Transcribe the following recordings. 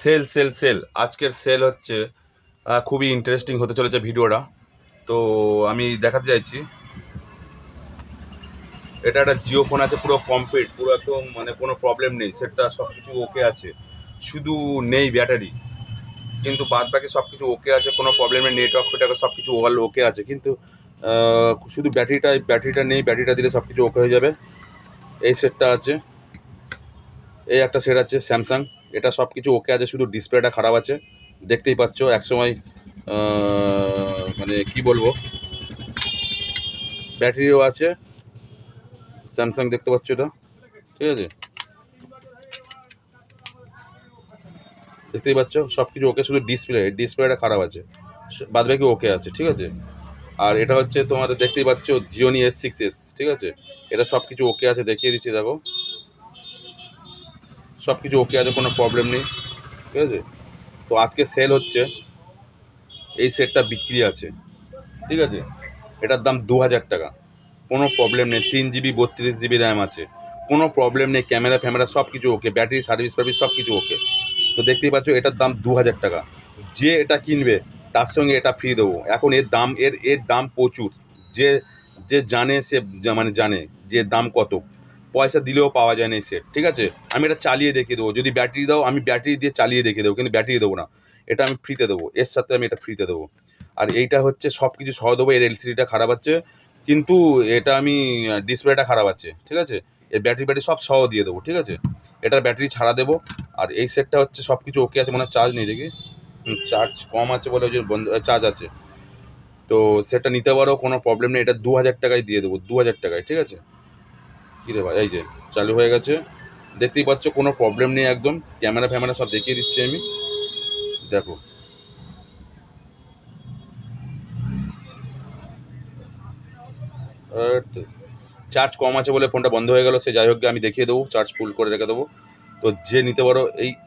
Sell sell sell আজকের sell হচ্ছে খুবই ইন্টারেস্টিং হতে চলেছে ভিডিওটা। তো আমি দেখাতে চাইছি, এটা একটা জিও ফোন আছে, পুরো কমপ্লিট, পুরো একদম মানে কোনো প্রবলেম নেই, সেটটা সব কিছু ওকে আছে, শুধু নেই ব্যাটারি, কিন্তু বাদ বাকি সব কিছু ওকে আছে, কোনো প্রবলেম নেই, নেটওয়ার্ক ফেটাকে সব কিছু ওভার ওকে আছে, কিন্তু শুধু ব্যাটারিটা নেই, ব্যাটারিটা দিলে সব কিছু ওকে হয়ে যাবে। এই সেটটা আছে, এই একটা সেট আছে স্যামসাং, এটা সব কিছু ওকে আছে, শুধু ডিসপ্লেটা খারাপ আছে। দেখতেই পাচ্ছ একসময় মানে কি বলবো, ব্যাটারিও আছে, স্যামসাং দেখতে পাচ্ছ এটা, ঠিক আছে, দেখতেই পাচ্ছ সব কিছু ওকে, শুধু ডিসপ্লেটা খারাপ আছে, বাদ বাকি ওকে আছে, ঠিক আছে। আর এটা হচ্ছে তোমার দেখতেই পাচ্ছ জিওনি S6s, ঠিক আছে, এটা সব কিছু ওকে আছে, দেখিয়ে দিচ্ছি, দেখো সব কিছু ওকে আছে, কোনো প্রবলেম নেই, ঠিক আছে। তো আজকে সেল হচ্ছে, এই সেটটা বিক্রি আছে, ঠিক আছে, এটার দাম 2000 টাকা, কোনো প্রবলেম নেই, 3 GB 32 GB র্যাম আছে, কোনো প্রবলেম নেই, ক্যামেরা ফ্যামেরা সব কিছু ওকে, ব্যাটারি সার্ভিস সব কিছু ওকে। তো দেখতেই পাচ্ছ এটার দাম 2000 টাকা, যে এটা কিনবে তার সঙ্গে এটা ফ্রি দেবো। এখন এর দাম এর দাম প্রচুর, যে যে জানে সে মানে জানে যে দাম কত, পয়সা দিলেও পাওয়া যায় না এই সেট, ঠিক আছে। আমি এটা চালিয়ে দেখিয়ে দেবো, যদি ব্যাটারি দাও আমি ব্যাটারি দিয়ে চালিয়ে দেখিয়ে দেবো, কিন্তু ব্যাটারি দেবো না, এটা আমি ফ্রিতে দেবো, এর সাথে আমি এটা ফ্রিতে দেবো। আর এইটা হচ্ছে সব কিছু সহ দেবো, এর এলসিডিটা খারাপ আছে, কিন্তু এটা আমি ডিসপ্লেটা খারাপ আছে, ঠিক আছে, এর ব্যাটারি সব সহ দিয়ে দেবো, ঠিক আছে, এটার ব্যাটারি ছাড়া দেবো। আর এই সেটটা হচ্ছে সব কিছু ওকে আছে, মনে চার্জ নেই দেখি, চার্জ কম আছে বলে ওই যে বন্ধ, চার্জ আছে, তো সেটটা নিতে পারো, কোনো প্রবলেম নেই, এটা 2000 টাকায় দিয়ে দেবো, 2000 টাকায়, ঠিক আছে। কী রে ভাই, এই যে চালু হয়ে গেছে, দেখতেই পাচ্ছ কোনো প্রবলেম নেই, একদম ক্যামেরা ফ্যামেরা সব দেখিয়ে দিচ্ছি আমি, দেখো চার্জ কম আছে বলে ফোনটা বন্ধ হয়ে গেল, সে যাই হোক, আমি দেখিয়ে দেবো, চার্জ ফুল করে রেখে দেবো। তো যে নিতে পারো,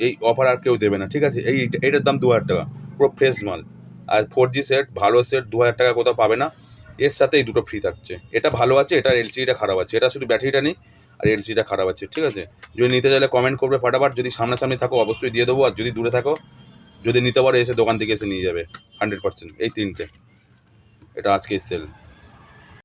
এই অফার আর কেউ দেবে না, ঠিক আছে। এইটার দাম 2000 টাকা, পুরো ফ্রেশ মাল। আর 4G সেট, ভালো সেট 2000 টাকা কোথাও পাবে না, এর সাথে এই দুটো ফ্রি থাকছে। এটা ভালো আছে, এটার এলসিডিটা খারাপ আছে, এটা শুধু ব্যাটারিটা নেই আর এলসিডিটা খারাপ আছে, ঠিক আছে। যদি নিতে চাইলে কমেন্ট করবে ফাটাফাট, যদি সামনাসামনি থাকো অবশ্যই দিয়ে দেবো, আর যদি দূরে থাকো, যদি নিতে পারো এসে দোকান থেকে এসে নিয়ে যাবে 100%। এই তিনটে, এটা আজকেই সেল।